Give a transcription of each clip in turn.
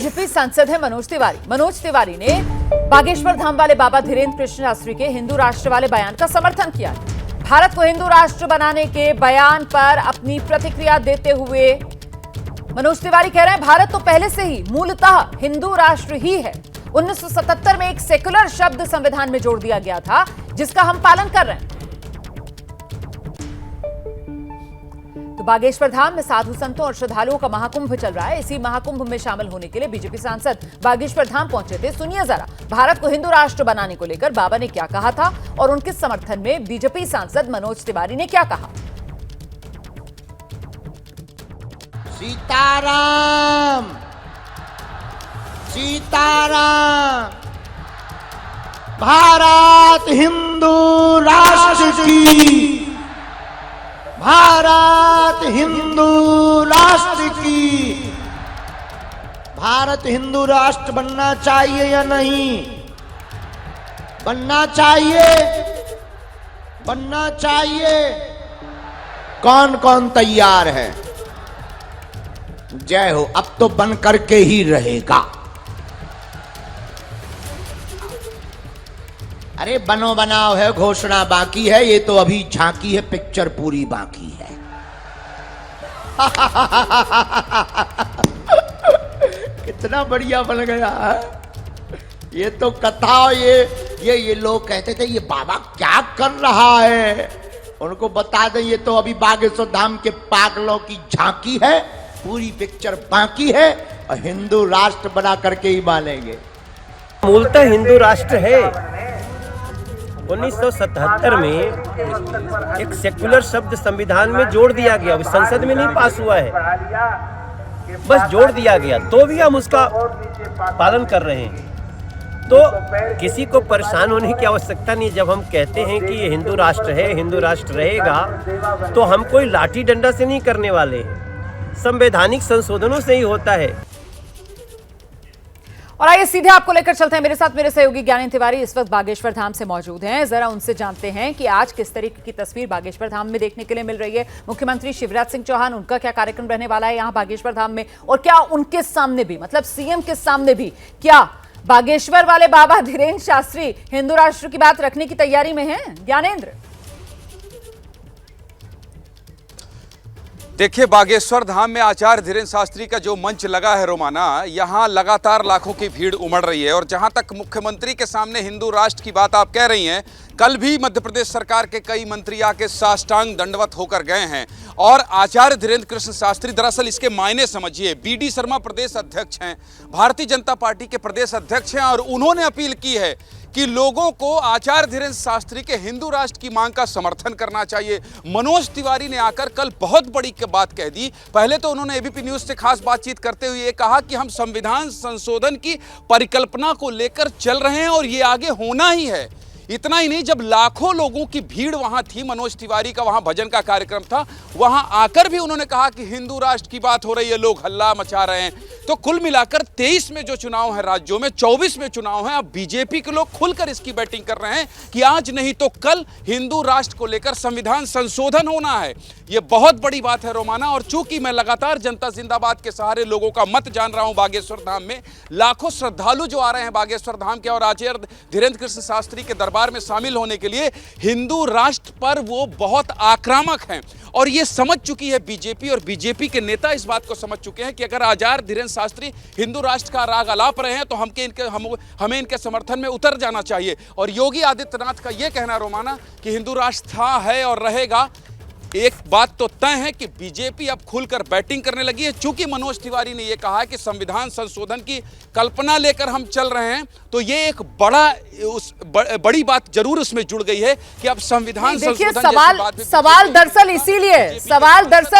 BJP सांसद है मनोज तिवारी। मनोज तिवारी ने बागेश्वर धाम वाले बाबा धीरेन्द्र कृष्ण शास्त्री के हिंदू राष्ट्र वाले बयान का समर्थन किया। भारत को हिंदू राष्ट्र बनाने के बयान पर अपनी प्रतिक्रिया देते हुए मनोज तिवारी कह रहे हैं, भारत तो पहले से ही मूलतः हिंदू राष्ट्र ही है। 1977 में एक सेकुलर शब्द संविधान में जोड़ दिया गया था, जिसका हम पालन कर रहे हैं। तो बागेश्वर धाम में साधु संतों और श्रद्धालुओं का महाकुंभ चल रहा है। इसी महाकुंभ में शामिल होने के लिए बीजेपी सांसद बागेश्वर धाम पहुंचे थे। सुनिए जरा, भारत को हिंदू राष्ट्र बनाने को लेकर बाबा ने क्या कहा था और उनके समर्थन में बीजेपी सांसद मनोज तिवारी ने क्या कहा। सीताराम सीताराम। भारत हिंदू राष्ट्र की, भारत हिंदू राष्ट्र की। भारत हिंदू राष्ट्र बनना चाहिए या नहीं? बनना चाहिए, बनना चाहिए। कौन कौन तैयार है? जय हो। अब तो बन करके ही रहेगा। अरे बनो बनाओ है, घोषणा बाकी है, ये तो अभी झांकी है, पिक्चर पूरी बाकी है। कितना बढ़िया बन गया है ये तो कथा। ये लोग कहते थे ये बाबा क्या कर रहा है, उनको बता दें ये तो अभी बागेश्वर धाम के पागलों की झांकी है, पूरी पिक्चर बाकी है और हिंदू राष्ट्र बना करके ही मानेंगे। मूलतः हिंदू राष्ट्र है। 1977 में एक सेकुलर शब्द संविधान में जोड़ दिया गया, संसद में नहीं पास हुआ है, बस जोड़ दिया गया, तो भी हम उसका पालन कर रहे हैं। तो किसी को परेशान होने की आवश्यकता नहीं। जब हम कहते हैं कि ये हिंदू राष्ट्र है, हिंदू राष्ट्र रहेगा, तो हम कोई लाठी डंडा से नहीं करने वाले हैं, संवैधानिक संशोधनों से ही होता है। और आइए सीधे आपको लेकर चलते हैं। मेरे साथ मेरे सहयोगी ज्ञानेंद्र तिवारी इस वक्त बागेश्वर धाम से मौजूद हैं। जरा उनसे जानते हैं कि आज किस तरीके की तस्वीर बागेश्वर धाम में देखने के लिए मिल रही है। मुख्यमंत्री शिवराज सिंह चौहान, उनका क्या कार्यक्रम रहने वाला है यहाँ बागेश्वर धाम में, और क्या उनके सामने भी, मतलब सीएम के सामने भी, क्या बागेश्वर वाले बाबा धीरेन्द्र शास्त्री हिंदू राष्ट्र की बात रखने की तैयारी में है? ज्ञानेंद्र, देखिए, बागेश्वर धाम में आचार्य धीरेन्द्र शास्त्री का जो मंच लगा है रोमाना, यहाँ लगातार लाखों की भीड़ उमड़ रही है। और जहाँ तक मुख्यमंत्री के सामने हिंदू राष्ट्र की बात आप कह रही हैं, कल भी मध्य प्रदेश सरकार के कई मंत्री आके साष्टांग दंडवत होकर गए हैं। और आचार्य धीरेन्द्र कृष्ण शास्त्री, दरअसल इसके मायने समझिए, बीडी शर्मा प्रदेश अध्यक्ष हैं, भारतीय जनता पार्टी के प्रदेश अध्यक्ष हैं, और उन्होंने अपील की है कि लोगों को आचार्य धीरेन्द्र शास्त्री के हिंदू राष्ट्र की मांग का समर्थन करना चाहिए। मनोज तिवारी ने आकर कल बहुत बड़ी बात कह दी। पहले तो उन्होंने एबीपी न्यूज से खास बातचीत करते हुए ये कहा कि हम संविधान संशोधन की परिकल्पना को लेकर चल रहे हैं और ये आगे होना ही है। इतना ही नहीं, जब लाखों लोगों की भीड़ वहां थी, मनोज तिवारी का वहां भजन का कार्यक्रम था, वहां आकर भी उन्होंने कहा कि हिंदू राष्ट्र की बात हो रही है, लोग हल्ला मचा रहे हैं। तो कुल मिलाकर 23 में जो चुनाव है राज्यों में, 24 में चुनाव है, अब बीजेपी के लोग खुलकर इसकी बैटिंग कर रहे हैं कि आज नहीं तो कल हिंदू राष्ट्र को लेकर संविधान संशोधन होना है। यह बहुत बड़ी बात है रोमाना। और चूंकि मैं लगातार जनता जिंदाबाद के सहारे लोगों का मत जान रहा हूं बागेश्वर धाम में, लाखों श्रद्धालु जो आ रहे हैं बागेश्वर धाम के और आचार्य धीरेन्द्र कृष्ण शास्त्री के दरबार में शामिल होने के लिए, हिंदू राष्ट्र पर वो बहुत आक्रामक हैं। और ये समझ चुकी है बीजेपी, और बीजेपी के नेता इस बात को समझ चुके हैं कि अगर आचार्य धीरेन्द्र शास्त्री हिंदू राष्ट्र का राग अलाप रहे हैं तो हमें इनके समर्थन में उतर जाना चाहिए। और योगी आदित्यनाथ का यह कहना रोमाना कि हिंदू राष्ट्र था, है और रहेगा। एक बात तो तय है कि बीजेपी अब खुलकर बैटिंग करने लगी है। चूंकि मनोज तिवारी ने यह कहा कि संविधान संशोधन की कल्पना लेकर हम चल रहे हैं, तो ये एक बड़ी बात जरूर उसमें जुड़ गई है कि अब संविधान संशोधन सवाल दरअसल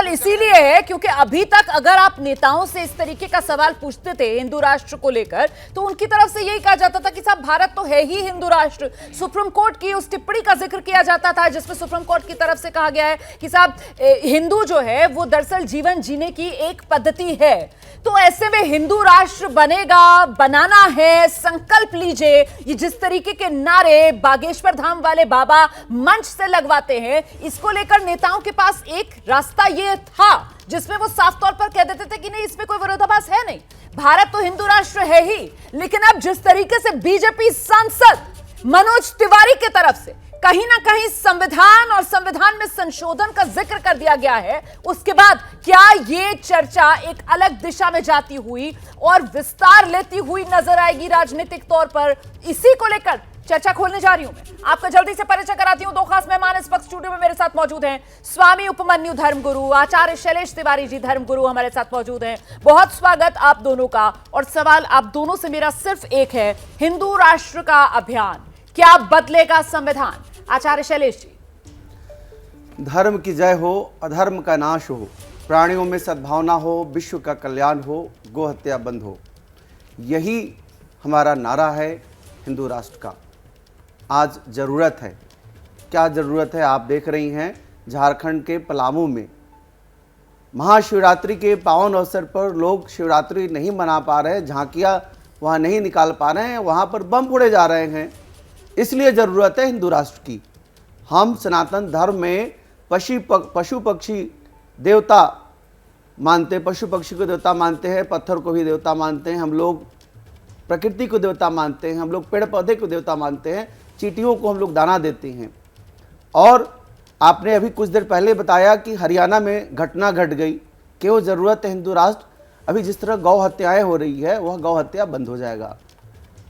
इसीलिए है क्योंकि अभी तक अगर आप नेताओं से इस तरीके का सवाल पूछते थे हिंदू राष्ट्र को लेकर, तो उनकी तरफ से यही कहा जाता था कि साहब भारत तो है ही हिंदू राष्ट्र। सुप्रीम कोर्ट की उस टिप्पणी का जिक्र किया जाता था जिसमें सुप्रीम कोर्ट की तरफ से कहा गया है कि साहब हिंदू जो है वो दरअसल जीवन जीने की एक पद्धति है। तो ऐसे में हिंदू राष्ट्र बनेगा, बनाना है, संकल्प लीजिए। ये जिस तरीके के नारे बागेश्वर धाम वाले बाबा मंच से लगवाते हैं, इसको लेकर नेताओं के पास एक रास्ता ये था जिसमें वो साफ तौर पर कह देते थे कि नहीं, इसमें कोई विरोधाभास है नहीं, भारत तो हिंदू राष्ट्र है ही। लेकिन अब जिस तरीके से बीजेपी सांसद मनोज तिवारी की तरफ से कहीं ना कहीं संविधान और संविधान में संशोधन का जिक्र कर दिया गया है, उसके बाद क्या ये चर्चा एक अलग दिशा में जाती हुई और विस्तार लेती हुई नजर आएगी राजनीतिक तौर पर? इसी को लेकर चर्चा खोलने जा रही हूं मैं। आपका जल्दी से परिचय कराती हूं। दो खास मेहमान इस वक्त स्टूडियो में मेरे साथ मौजूद हैं। स्वामी उपमन्यु धर्मगुरु, आचार्य शैलेश तिवारी जी धर्मगुरु हमारे साथ मौजूद हैं। बहुत स्वागत आप दोनों का। और सवाल आप दोनों से मेरा सिर्फ एक है, हिंदू राष्ट्र का अभियान क्या बदलेगा संविधान? आचार्य शैलेश जी। धर्म की जय हो, अधर्म का नाश हो, प्राणियों में सद्भावना हो, विश्व का कल्याण हो, गो हत्या बंद हो, यही हमारा नारा है हिंदू राष्ट्र का। आज ज़रूरत है, क्या ज़रूरत है? आप देख रही हैं झारखंड के पलामू में महाशिवरात्रि के पावन अवसर पर लोग शिवरात्रि नहीं मना पा रहे हैं, झांकियाँ वहाँ नहीं निकाल पा रहे हैं, वहाँ पर बम फोड़े जा रहे हैं। इसलिए ज़रूरत है हिंदू राष्ट्र की। हम सनातन धर्म में पशु पक्षी देवता मानते हैं, पशु पक्षी को देवता मानते हैं, पत्थर को भी देवता मानते हैं, हम लोग प्रकृति को देवता मानते हैं, हम लोग पेड़ पौधे को देवता मानते हैं, चींटियों को हम लोग दाना देते हैं। और आपने अभी कुछ देर पहले बताया कि हरियाणा में घटना घट गई, क्यों ज़रूरत है हिंदू राष्ट्र? अभी जिस तरह गौ हत्याएँ हो रही है, वह गौ हत्या बंद हो जाएगा,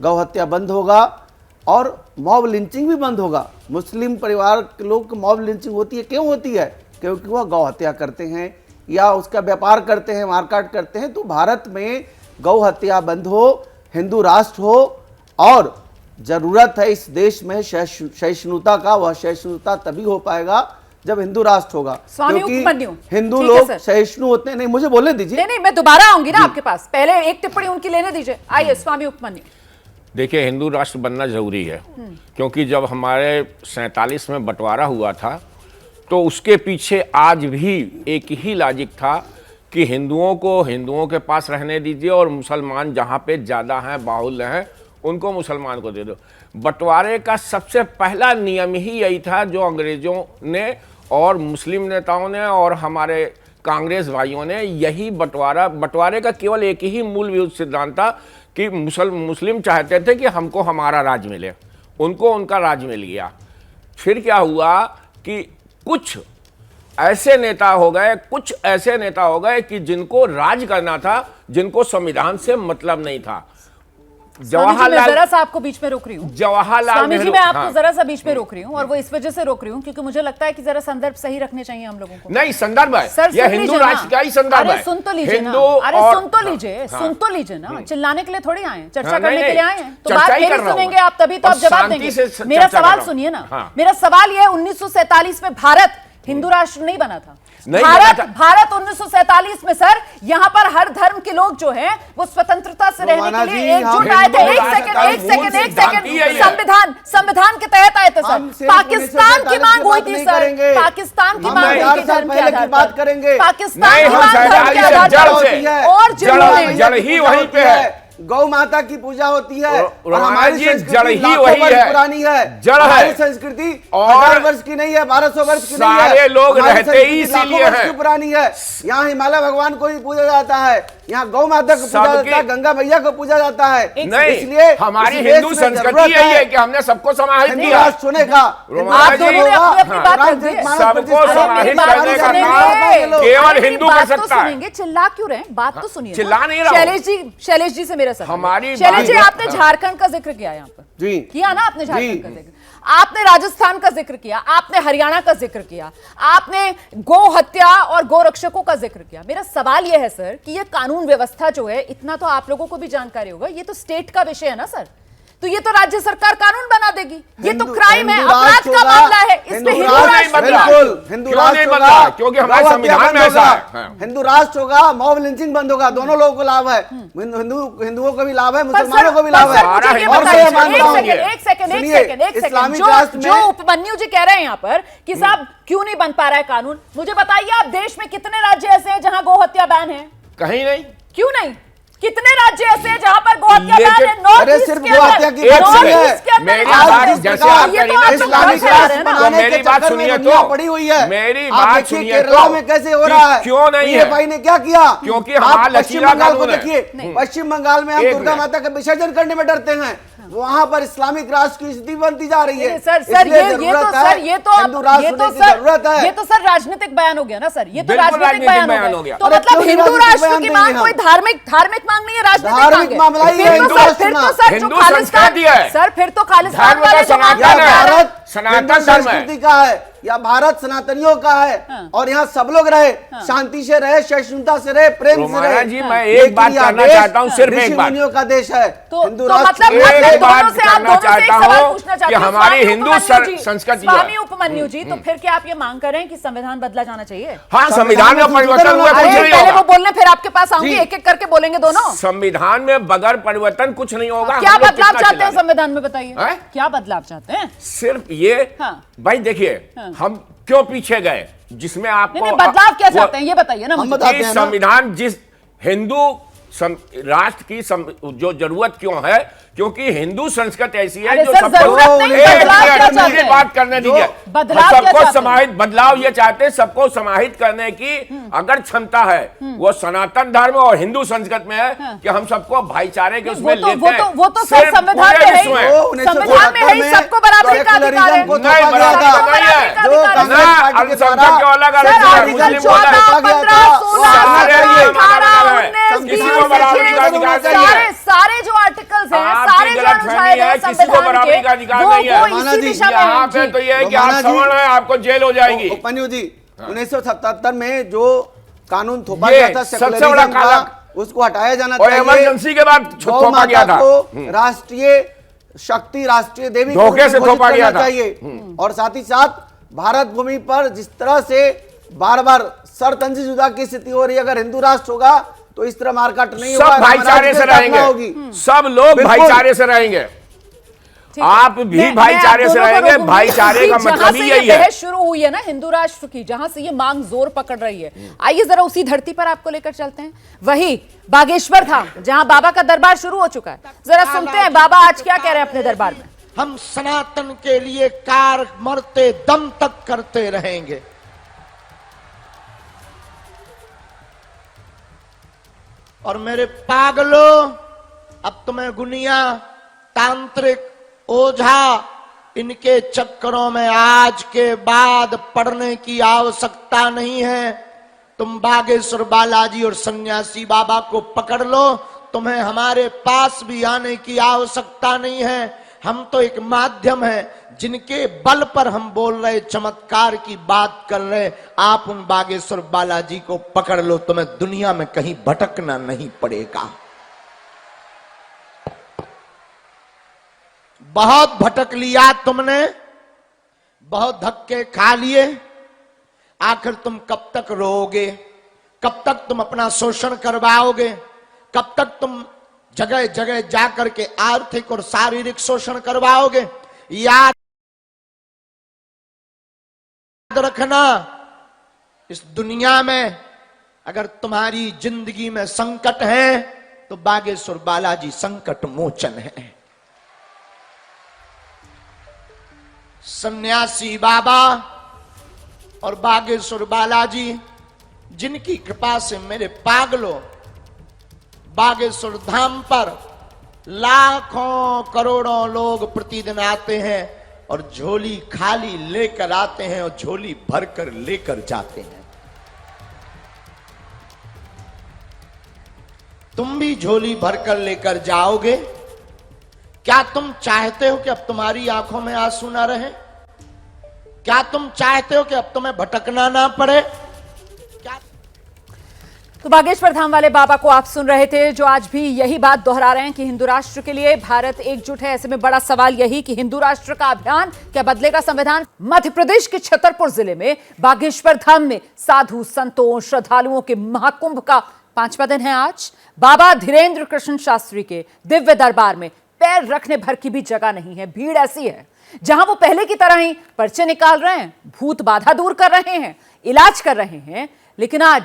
गौ हत्या बंद होगा और मॉब लिंचिंग भी बंद होगा। मुस्लिम परिवार के लोग की मॉब लिंचिंग होती है, क्यों होती है? क्योंकि वह गौ हत्या करते हैं या उसका व्यापार करते हैं, मारकाट करते हैं। तो भारत में गौ हत्या बंद हो, हिंदू राष्ट्र हो, और ज़रूरत है इस देश में सहिष्णुता का। वह सहिष्णुता तभी हो पाएगा जब हिंदू राष्ट्र होगा, क्योंकि हिंदू लोग सहिष्णु होते हैं। नहीं, मुझे बोलने दीजिए। नहीं, मैं दोबारा आऊंगी ना आपके पास, पहले एक टिप्पणी उनकी लेने दीजिए। आइए स्वामी उपमन्यु। देखिए, हिंदू राष्ट्र बनना जरूरी है, क्योंकि जब हमारे 47 में बंटवारा हुआ था तो उसके पीछे आज भी एक ही लॉजिक था कि हिंदुओं को हिंदुओं के पास रहने दीजिए और मुसलमान जहाँ पे ज़्यादा हैं, बाहुल्य हैं, उनको मुसलमान को दे दो। बंटवारे का सबसे पहला नियम ही यही था, जो अंग्रेज़ों ने और मुस्लिम नेताओं ने और हमारे कांग्रेस भाइयों ने यही बंटवारे का केवल एक ही मूल सिद्धांत था कि मुस्लिम चाहते थे कि हमको हमारा राज मिले, उनको उनका राज मिल गया। फिर क्या हुआ कि कुछ ऐसे नेता हो गए कि जिनको राज करना था, जिनको संविधान से मतलब नहीं था। जवाहरलाल, जरा सा आपको बीच में रोक रही हूँ जवाहरलाल स्वामी जी, नेहरू, मैं आपको हाँ, जरा सा बीच में रोक रही हूँ, और वो इस वजह से रोक रही हूँ क्योंकि मुझे लगता है कि जरा संदर्भ सही रखने चाहिए हम लोगों को। नहीं, संदर्भ है, सर, यह हिंदू राष्ट्र का ही संदर्भ है। सुन तो लीजिए ना, अरे सुन तो लीजिए ना, चिल्लाने के लिए थोड़ी आए, चर्चा करने के लिए आए हैं। तो बात मेरी सुनेंगे आप, तभी तो आप जवाब देंगे। मेरा सवाल सुनिए ना, मेरा सवाल यह है, 1947 में भारत हिंदू राष्ट्र नहीं बना था। भारत 1947 में सर, यहाँ पर हर धर्म के लोग जो हैं वो स्वतंत्रता से रहने के लिए एकजुट आए थे। एक सेकंड, संविधान के तहत आए थे सर। पाकिस्तान की मांग हुई थी सर, पाकिस्तान की मांग हुई थी धर्म के आधार पर, पाकिस्तान की मांग धर्म के आधार पर, और जड़ ही वहीं पे है। गौ माता की पूजा होती है और हमारी जड़ ही वही है, पुरानी है, जड़ है। संस्कृति और 1000 वर्ष की नहीं है, 1200 वर्ष की नहीं है। सारे लोग रहते ही इसीलिए हैं। पुरानी है। यहाँ हिमालय भगवान को भी पूजा जाता है, यहाँ गौ माता को पूजा जाता है, गंगा मैया को पूजा जाता है। नहीं, इसलिए हमारी हिंदू संस्कृति यही है कि हमने सबको समाहित किया। सुने का सबको समाहित करने का काम केवल हिंदू कर सकता है। चिल्ला क्यों रहे? बात तो सुनिए। चिल्ला नहीं रहा। शैलेश जी से मेरा सवाल, हमारी शैलेश जी, आपने झारखंड का जिक्र किया यहाँ पर, जी किया ना आपने झारखंड का जिक्र, आपने राजस्थान का जिक्र किया, आपने हरियाणा का जिक्र किया, आपने गौ हत्या और गौ रक्षकों का जिक्र किया। मेरा सवाल यह है सर कि यह कानून व्यवस्था जो है, इतना तो आप लोगों को भी जानकारी होगा, ये तो स्टेट का विषय है ना सर, तो ये तो राज्य सरकार कानून बना देगी। ये तो क्राइम है, अपराध का मामला है, इसमें हिंदू राष्ट्र नहीं बदला, क्योंकि हमारे संविधान में ऐसा है। हिंदू राष्ट्र होगा, मॉब लिंचिंग बंद होगा, दोनों लोगों को लाभ है, हिंदुओं को भी लाभ है, मुसलमानों को भी लाभ है। जो उपमन्यु जी कह रहे हैं यहाँ पर कि साहब क्यों नहीं बन पा रहा है कानून, मुझे बताइए आप देश में कितने राज्य ऐसे हैं जहां गौ हत्या बैन है? कहीं नहीं। क्यों नहीं? कितने राज्य ऐसे हैं जहां पर गौ हत्या बैन है? नॉर्थ ईस्ट के अंदर मेरी इस्लाम बात है। जैसे और आप ये तो करेंगे आप लोग इस्लामिक गलत कह रहे राष्ट्र हैं ना। बनाने मेरी के बात चक्कर में सुनिए दुनिया तो। पड़ी हुई है। मेरी आप बात देखिए सुनिए केरला तो। में कैसे हो कि रहा है, क्यों नहीं है? PFI ने क्या किया? क्योंकि आप हमारा पश्चिम लचीला बंगाल को कानून है। देखिए, पश्चिम बंगाल में हम एक दुर्गा मिनट। माता का विसर्जन करने में डरते हैं, वहां पर इस्लामिक राष्ट्र की स्थिति बनती जा रही है। नहीं, सर इसलिए ये तो जरूरत सर है, ये तो हिंदू आप राष्ट्र ये तो होने की सर जरूरत है। ये तो सर राजनीतिक बयान हो गया ना सर, ये तो बिल्कुल राजनीतिक बयान हो गया। तो अरे मतलब क्यों हिंदू राजनीतिक राष्ट्र बयान की देंगे मांग हम? कोई धार्मिक मांग नहीं है, राजनीतिक धार्मिक मांग मामला है। ही फिर है, तो हिंदू सर राष्ट्र फिर तो ना। सर जो हिंदू खालिस्तान संस्कृति है। सर फिर तो खालिस्तान धर्म का वाले जो मांग सनातन रहे है। हैं। भारत सनातन हिंदू धर्म है। संस्कृति का है या भारत सनातनियों का है, और यहाँ सब लोग रहे, शांति से रहे, सहिष्णुता से रहे, प्रेम से रोमाना रहे। जी, मैं लेकिन एक बात यह करना देश चाहता हूं, सिर्फ एक ऋषि बात। मुनियों का देश है। तो हिंदू मतलब राष्ट्र मतलब एक दोनों बात से आप करना दोनों से एक चाहता सवाल हूं पूछना कि चाहती हूं। हमारी स्वामी हिंदू उपमन्यु जी, संस्कृति जो है। स्वामी उपमन्यु जी, तो फिर क्या आप ये मांग कर रहे हैं कि संविधान बदला जाना चाहिए? हाँ, संविधान में परिवर्तन हुआ, कुछ अरे नहीं पहले वो होगा। बोलने फिर आपके पास आऊंगी, जी। एक एक करके बोलेंगे दोनों। संविधान में बगैर परिवर्तन कुछ नहीं होगा। क्या हम लोग बदलाव कितना चाहते हैं चिल्ला रहे संविधान में, बताइए हैं? क्या बदलाव चाहते हैं? सिर्फ ये हाँ। भाई देखिए, हाँ। हम क्यों पीछे गए, जिसमें आपको नहीं बदलाव क्या वो- चाहते हैं ये बताइए ना हम मुझे। बताते कि हैं ना। संविधान जिस हिंदू राष्ट्र की जो जरूरत क्यों है, क्योंकि हिंदू संस्कृति ऐसी है अरे जो सर, सबको जरूरत नहीं, एक बदलाव मिनट, क्या मुझे चाहते हैं? बात करने दीजिए। बदलाव क्या सबको चाहते हैं? समाहित बदलाव ये चाहते हैं, सबको समाहित करने की अगर क्षमता है, वो सनातन धर्म और हिंदू संस्कृति में है कि हम सबको भाईचारे के उसमें लेते हैं। वो तो सर सिर्फ संविधान पूरे में है विश्व ही। में। संविधान में है ही, सबको बराबरी का अधिकार है। सेकुलरिज्म को नहीं, थोपा गया बराबरी था। का नहीं है। सबको जो बराबरी का कांग्रेस अधिकार है। पार्टी के अल्पसंख्यक द्वारा क्यों अलग अलग सर, है? आर्टिकल मुस्लिम 14, बोला। 15, 16, सारे ये 18, 19, किसी 20, को बराबरी का अधिकार नहीं है। सारे जो आर्टिकल्स हैं, आपकी सारे जो गलतफहमी अनुच्छेद है, हैं किसी को संविधान बराबरी के, का अधिकार वो नहीं है। माना इसी जी, दिशा में यहाँ हैं। पे जी। तो ये है कि रोमाना आप जी- सवर्ण है, आपको जेल हो जाएगी। उपमन्यु जी, 1977 में जो कानून थोपा ये गया था सबसे बड़ा सेकुलरिज्म का, काला- उसको हटाया जाना और चाहिए। इमरजेंसी के बाद गौ थोपा गया माता था। को राष्ट्रीय शक्ति, राष्ट्रीय देवी के धोखे रूप से में घोषित थोपा गया करना था। चाहिए। और साथ ही साथ भारत भूमि पर जिस तरह से बार बार सरतंजी जुदा की स्थिति हो रही है, अगर हिंदू राष्ट्र होगा तो इस तरह मारकाट नहीं होगा, सब भाईचारे से स्थापना रहेंगे, सब लोग बिल्कुल। भाईचारे से रहेंगे। ठीक है। आप भी मैं भाईचारे आप से दोनों को रहेंगे, रोकूंगी। भाईचारे का जहां मतलब से ही ये यही है। बहस शुरू हुई है ना हिंदू राष्ट्र की, जहां से ये मांग जोर पकड़ रही है, आइए जरा उसी धरती पर आपको लेकर चलते हैं। वही बागेश्वर धाम, जहां बाबा का दरबार शुरू हो चुका है। जरा सुनते हैं बाबा आज क्या कह रहे हैं अपने दरबार में। हम सनातन के लिए कार्य मरते दम तक करते रहेंगे। और मेरे पागलों, अब तुम्हें गुनिया, तांत्रिक, ओझा, इनके चक्करों में आज के बाद पड़ने की आवश्यकता नहीं है। तुम बागेश्वर बालाजी और सन्यासी बाबा को पकड़ लो, तुम्हें हमारे पास भी आने की आवश्यकता नहीं है। हम तो एक माध्यम है जिनके बल पर हम बोल रहे, चमत्कार की बात कर रहे। आप उन बागेश्वर बालाजी को पकड़ लो, तुम्हें दुनिया में कहीं भटकना नहीं पड़ेगा। बहुत भटक लिया तुमने, बहुत धक्के खा लिए, आखिर तुम कब तक रोओगे? कब तक तुम अपना शोषण करवाओगे? कब तक तुम जगह जगह जाकर के आर्थिक और शारीरिक शोषण करवाओगे? याद रखना, इस दुनिया में अगर तुम्हारी जिंदगी में संकट है तो बागेश्वर बालाजी संकट मोचन है। सन्यासी बाबा और बागेश्वर बालाजी, जिनकी कृपा से मेरे पागलों बागेश्वर धाम पर लाखों करोड़ों लोग प्रतिदिन आते हैं और झोली खाली लेकर आते हैं और झोली भरकर लेकर जाते हैं। तुम भी झोली भरकर लेकर जाओगे? क्या तुम चाहते हो कि अब तुम्हारी आंखों में आंसू ना रहे? क्या तुम चाहते हो कि अब तुम्हें भटकना ना पड़े? क्या तो बागेश्वर धाम वाले बाबा को आप सुन रहे थे, जो आज भी यही बात दोहरा रहे हैं कि हिंदू राष्ट्र के लिए भारत एकजुट है। ऐसे में बड़ा सवाल यही कि हिंदू राष्ट्र का अभियान क्या बदलेगा संविधान? मध्य प्रदेश के छतरपुर जिले में बागेश्वर धाम में साधु संतों श्रद्धालुओं के महाकुंभ का 5वां दिन है आज। बाबा धीरेन्द्र कृष्ण शास्त्री के दिव्य दरबार में पैर रखने भर की भी जगह नहीं है। भीड़ ऐसी है जहां वो पहले की तरह ही पर्चे निकाल रहे हैं, भूत बाधा दूर कर रहे हैं, इलाज कर रहे हैं, लेकिन आज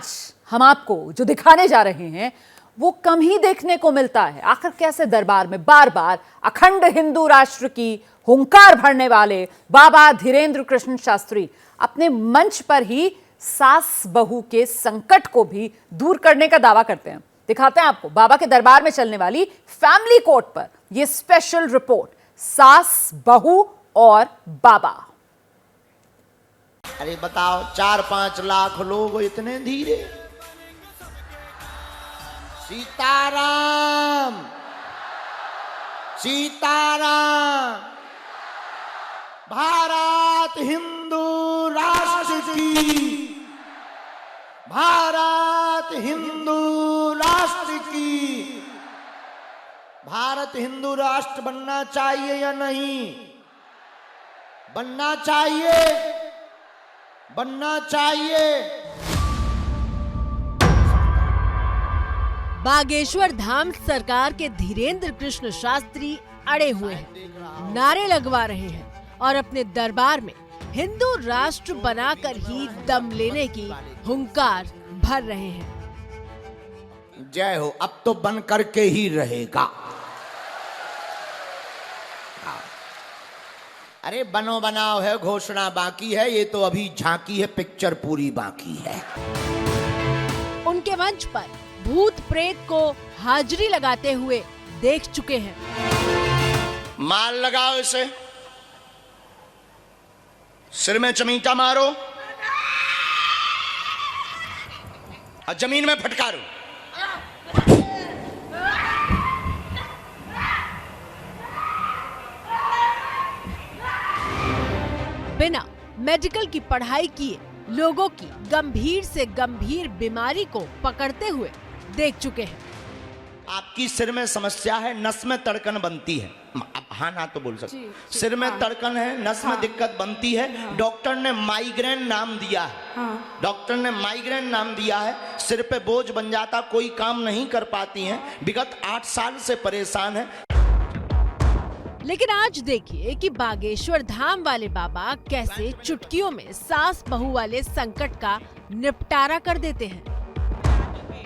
हम आपको जो दिखाने जा रहे हैं वो कम ही देखने को मिलता है। आखिर कैसे दरबार में बार बार अखंड हिंदू राष्ट्र की हुंकार भरने वाले बाबा धीरेन्द्र कृष्ण शास्त्री अपने मंच पर ही सास बहू के संकट को भी दूर करने का दावा करते हैं। दिखाते हैं आपको बाबा के दरबार में चलने वाली फैमिली कोर्ट पर यह स्पेशल रिपोर्ट, सास बहू और बाबा। अरे बताओ, 4-5 लाख लोग इतने धीरे। सीताराम सीताराम, भारत हिंदू राष्ट्र की, भारत हिंदू राष्ट्र की। भारत हिंदू राष्ट्र बनना चाहिए या नहीं? बनना चाहिए, बनना चाहिए। बागेश्वर धाम सरकार के धीरेन्द्र कृष्ण शास्त्री अड़े हुए हैं, नारे लगवा रहे हैं और अपने दरबार में हिंदू राष्ट्र बनाकर ही दम लेने की हुंकार भर रहे हैं। जय हो, अब तो बन करके ही रहेगा। अरे बनो बनाओ है, घोषणा बाकी है, ये तो अभी झांकी है, पिक्चर पूरी बाकी है। उनके मंच पर भूत प्रेत को हाजिरी लगाते हुए देख चुके हैं। माल लगाओ इसे, सिर में चमीटा मारो और जमीन में फटकारो। बिना मेडिकल की पढ़ाई किए लोगों की गंभीर से गंभीर बीमारी को पकड़ते हुए देख चुके हैं। आपकी सिर में समस्या है, नस में तड़कन बनती है। हाँ ना तो बोल सकते। सिर में तड़कन है, नस में दिक्कत बनती है। डॉक्टर ने माइग्रेन नाम दिया है। डॉक्टर ने माइग्रेन नाम दिया है। सिर पे बोझ बन जाता, कोई काम नहीं कर पाती हैं। विगत 8 साल से परेशान है। लेकिन आज देखिए कि बागेश्वर धाम वाले बाबा कैसे चुटकियों में सास बहू वाले संकट का निपटारा कर देते हैं।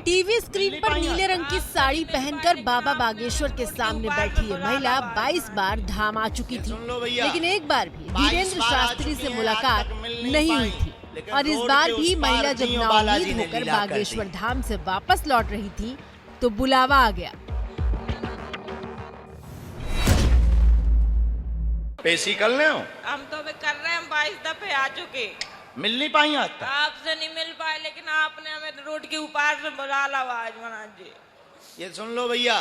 टीवी स्क्रीन पर नीले रंग की साड़ी पहनकर बाबा बागेश्वर के सामने बैठी ये महिला 22 बार धाम आ चुकी थी, लेकिन एक बार भी धीरेन्द्र शास्त्री से मुलाकात नहीं हुई थी। और इस बार भी महिला जब नाउम्मीद होकर बागेश्वर धाम से वापस लौट रही थी तो बुलावा आ गया। पेशी कर ले हो? हम तो अभी कर रहे हैं, 22 दफे आ चुके। मिल नहीं पाई आज तक? आपसे नहीं मिल पाए, लेकिन आपने हमें रोड के ऊपर से बुला ला आज महाराज जी। ये सुन लो भैया,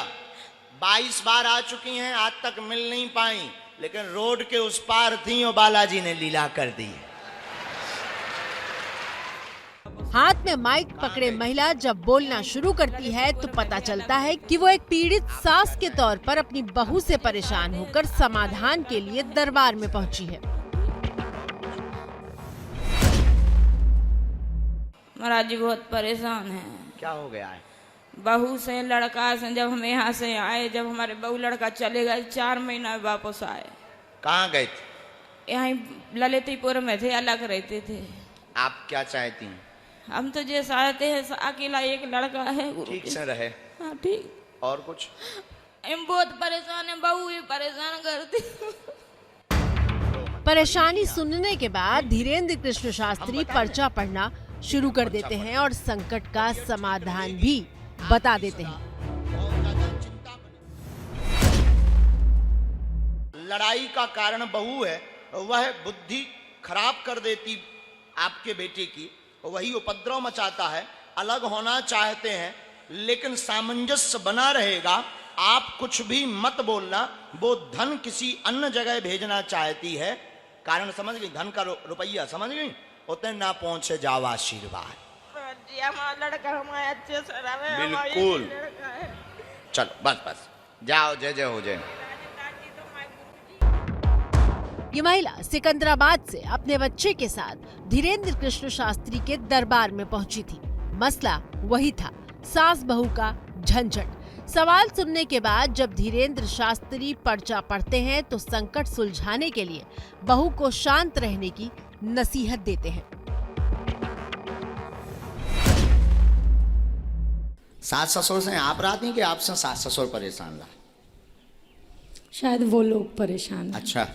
22 बार आ चुकी हैं, आज तक मिल नहीं पाई, लेकिन रोड के उस पार थी और बालाजी ने लीला कर दी। हाथ में माइक पकड़े महिला जब बोलना शुरू करती है तो पता चलता है कि वो एक पीड़ित सास के तौर पर अपनी बहू से परेशान होकर समाधान के लिए दरबार में पहुंची है। महाराज जी बहुत परेशान हैं। क्या हो गया है? बहू से, लड़का से, जब हम यहाँ से आए, जब हमारे बहू लड़का चले गए, 4 महीना में वापस आए। कहाँ गए थे? यहाँ ललितपुर में थे, अलग रहते थे। आप क्या चाहती हैं? हम तो जो चाहते हैं, अकेला एक लड़का है, ठीक से रहे। हाँ ठीक। और कुछ? हम बहुत परेशान है, बहू भी परेशान करती। परेशानी सुनने के बाद धीरेन्द्र कृष्ण शास्त्री पर्चा पढ़ना शुरू कर देते हैं और संकट का समाधान भी बता देते हैं। लड़ाई का कारण बहू है, वह बुद्धि खराब कर देती आपके बेटे की, वही उपद्रव मचाता है। अलग होना चाहते हैं, लेकिन सामंजस्य बना रहेगा। आप कुछ भी मत बोलना। वो धन किसी अन्य जगह भेजना चाहती है। कारण समझ गई? धन का रुपया समझ गई? उतने ना पहुंचे जाओ आशीर्वाद। जी हमारा लड़का हमारे अच्छे से रहे। बिल्कुल। चलो बस बस, जाओ, जय जय हो जाए। ये महिला सिकंदराबाद से अपने बच्चे के साथ धीरेन्द्र कृष्ण शास्त्री के दरबार में पहुंची थी। मसला वही था, सास बहू का झंझट। सवाल सुनने के बाद जब धीरेन्द्र शास्त्री पर्चा पढ़ते हैं तो संकट सुलझाने के लिए बहू को शांत रहने की नसीहत देते हैं। सास ससुर से आप रात नहीं कि आपसे सास ससुर परेशान रहा? शायद वो लोग परेशान हैं। अच्छा,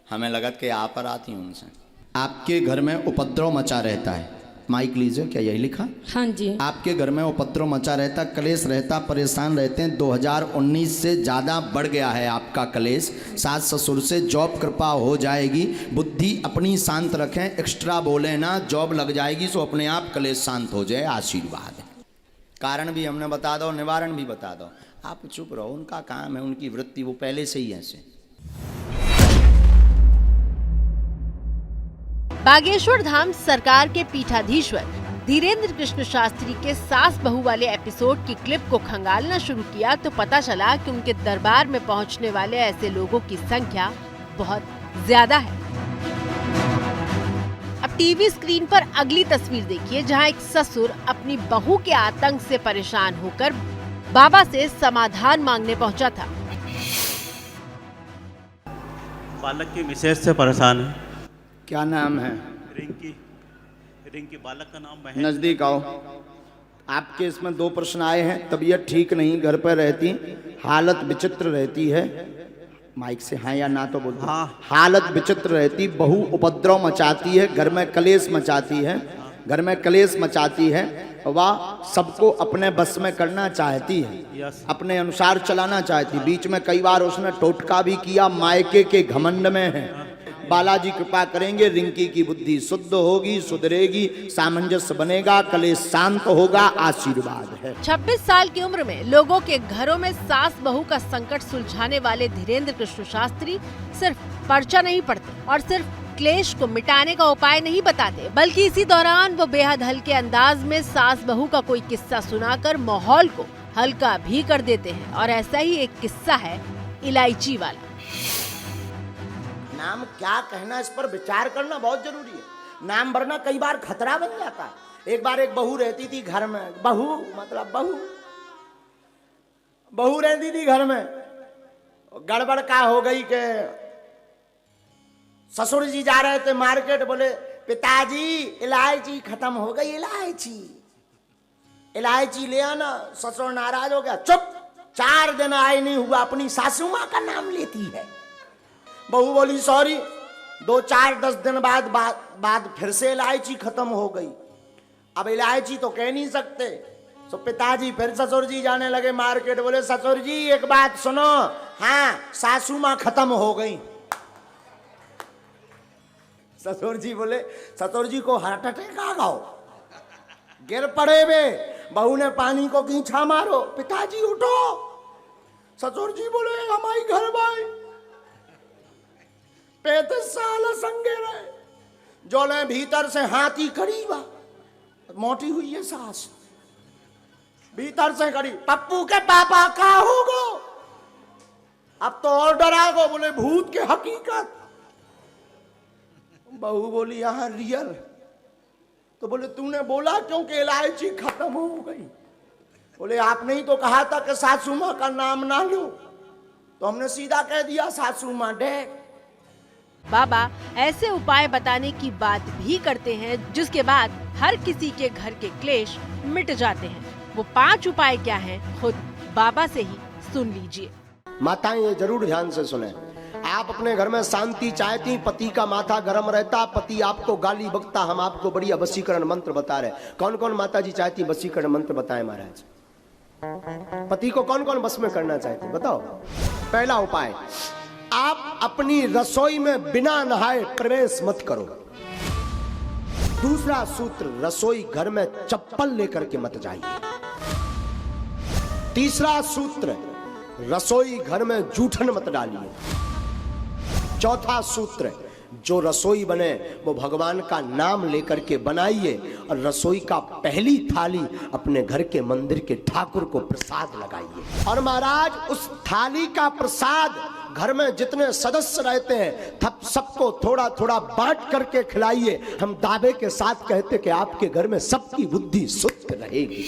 हमें लगा कि आप पर आती हूँ उनसे। आपके घर में उपद्रव मचा रहता है, माइक लीजिए, क्या यही लिखा? हाँ जी। आपके घर में उपद्रव मचा रहता, क्लेश रहता, परेशान रहते हैं। 2019 से ज़्यादा बढ़ गया है आपका क्लेश। सास ससुर से जॉब कृपा हो जाएगी, बुद्धि अपनी शांत रखें, एक्स्ट्रा बोले ना, जॉब लग जाएगी सो अपने आप क्लेश शांत हो जाए, आशीर्वाद है। कारण भी हमने बता दो, निवारण भी बता दो, आप चुप रहो, उनका काम है, उनकी वृत्ति, वो पहले से ही ऐसे। बागेश्वर धाम सरकार के पीठाधीश्वर धीरेन्द्र कृष्ण शास्त्री के सास बहू वाले एपिसोड की क्लिप को खंगालना शुरू किया तो पता चला कि उनके दरबार में पहुंचने वाले ऐसे लोगों की संख्या बहुत ज्यादा है। अब टीवी स्क्रीन पर अगली तस्वीर देखिए, जहां एक ससुर अपनी बहू के आतंक से परेशान होकर बाबा से समाधान मांगने पहुंचा था। बालक की मिसेज से परेशान है। क्या नाम है? रिंकी बालक का नाम महेश। नजदीक आओ। आपके इसमें 2 प्रश्न आए हैं। तबीयत ठीक नहीं, घर पर रहती, हालत विचित्र रहती है। माइक से हाँ या ना तो बोलो। हाँ। हालत विचित्र रहती, बहू उपद्रव मचाती है, घर में कलेश मचाती है, घर में कलेश मचाती है, वह सबको अपने बस में करना चाहती है, अपने अनुसार चलाना चाहती। बीच में कई बार उसने टोटका भी किया, मायके के घमंड में है। बालाजी कृपा करेंगे, रिंकी की बुद्धि शुद्ध होगी, सुधरेगी, सामंजस्य बनेगा, कलेश शांत होगा, आशीर्वाद है। 26 साल की उम्र में लोगों के घरों में सास बहू का संकट सुलझाने वाले धीरेन्द्र कृष्ण शास्त्री सिर्फ पर्चा नहीं पढ़ते और सिर्फ क्लेश को मिटाने का उपाय नहीं बताते, बल्कि इसी दौरान वो बेहद हल्के अंदाज में सास बहू का कोई किस्सा सुनाकर माहौल को हल्का भी कर देते हैं। और ऐसा ही एक किस्सा है इलायची वाला। नाम क्या कहना, इस पर विचार करना बहुत जरूरी है। नाम वरना कई बार खतरा बन जाता है। एक बार एक बहू रहती थी घर में, बहू रहती थी घर में। गड़बड़ का हो गई कि ससुर जी जा रहे थे मार्केट, बोले पिताजी इलायची खत्म हो गई, इलायची ले आना। ससुर नाराज हो गया, चुप, 4 दिन आए नहीं हुआ, अपनी सासू माँ का नाम लेती है। बहू बोली सॉरी। 2, 4, 10 दिन बाद फिर से इलायची खत्म हो गई। अब इलायची तो कह नहीं सकते, तो पिताजी फिर ससुर जी जाने लगे मार्केट, बोले ससुर जी एक बात सुनो, हाँ सासू माँ खत्म हो गई। ससुर जी बोले, ससुर जी को हार्ट अटैक आ गया, गिर पड़े वे। बहू ने पानी को खींचा मारो, पिताजी उठो। ससुर जी बोले हमारी घर भाई 35 साल संगे रहे, जोले भीतर से हाथी खड़ी बा, मोटी हुई है सास, भीतर से खड़ी, पप्पू के पापा का होगो। अब तो और डरा गो, बोले भूत के हकीकत। बहू बोली यहाँ रियल। तो बोले तूने बोला क्योंकि इलायची खत्म हो गई। बोले आपने ही तो कहा था कि सासू माँ का नाम ना लो, तो हमने सीधा कह दिया सासू माँ डेड। बाबा ऐसे उपाय बताने की बात भी करते हैं जिसके बाद हर किसी के घर के क्लेश मिट जाते हैं। वो 5 उपाय क्या हैं, खुद बाबा से ही सुन लीजिए। माताएं ये जरूर ध्यान से सुने। आप अपने घर में शांति चाहती, पति का माथा गर्म रहता, पति आपको गाली बकता, हम आपको बढ़िया वशीकरण मंत्र बता रहे। कौन कौन माता जी चाहती वशीकरण मंत्र बताएं महाराज? पति को कौन कौन वश में करना चाहती बताओ। पहला उपाय, आप अपनी रसोई में बिना नहाए प्रवेश मत करो। दूसरा सूत्र, रसोई घर में चप्पल लेकर के मत जाइए। तीसरा सूत्र, रसोई घर में जूठन मत डालिए। चौथा सूत्र, जो रसोई बने वो भगवान का नाम लेकर के बनाइए और रसोई का पहली थाली अपने घर के मंदिर के ठाकुर को प्रसाद लगाइए। और महाराज उस थाली का प्रसाद घर में जितने सदस्य रहते हैं तब सबको थोड़ा थोड़ा बांट करके खिलाइए। हम दावे के साथ कहते कि आपके घर में सबकी बुद्धि शुद्ध रहेगी।